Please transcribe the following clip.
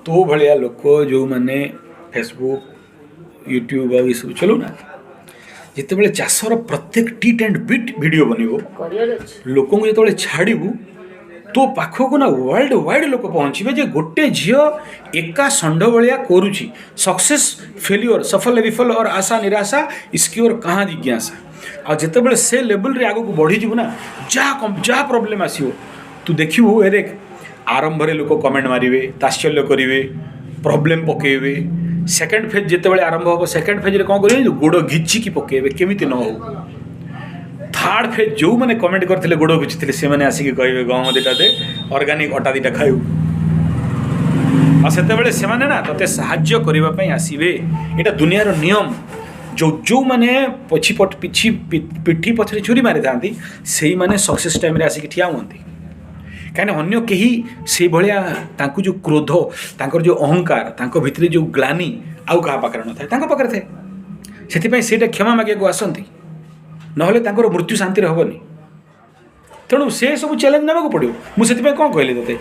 तो भाया लोक जो मैंने फेसबुक यूट्यूब आ सब चलो ना जिते चाषर प्रत्येक टीट एंड बिट वीडियो बनइब लोक जो छाड़ू तो पाखक ना वर्ल्ड वाइड लोक पहुँचे जे गोटे झील एका षंड भाया करुच्ची सक्सेस फेल्योर सफल विफल और आशा निराशा इसकी ओर कहाँ जिज्ञासा आ जिते से लेवल रे आग को बढ़ीजु ना जहाँ प्रोब्लेम आसो तू देखू ए देख आरंभ लोक कमेंट मारे तात्सल्य करेंगे प्रोब्लेम पकेबे सेकेंड फेज जिते आरंभ हम सेकेंड फेज कौन करेंगे गोड़ घिचिकी पकेबे केमी न हो थर्ड फेज जो मैंने कमेंट करते गोड़ घिचुते से मैंने आसिक कहे गहम दीटा दे ऑर्गेनिक अटा दीटा खाऊ से ना ते साहाय्य करने आसवे यहाँ दुनियार नियम जो जो मैंने पछीपट पिछी पिठी पछरे छुरी मारी था से मैंने सक्सेस टाइम आसिक ठिया हुंती कहीं अन्य कहीं से भाया जो क्रोध तांकर जो अहंकार तांको भितरे जो ग्लानी आउ क्या पाखे न था पाखे थे से क्षमा मागे को आसती ना मृत्यु शांति हेनी तेणु से सब चैलेंज नाक पड़ो मुझे कौन कहली ते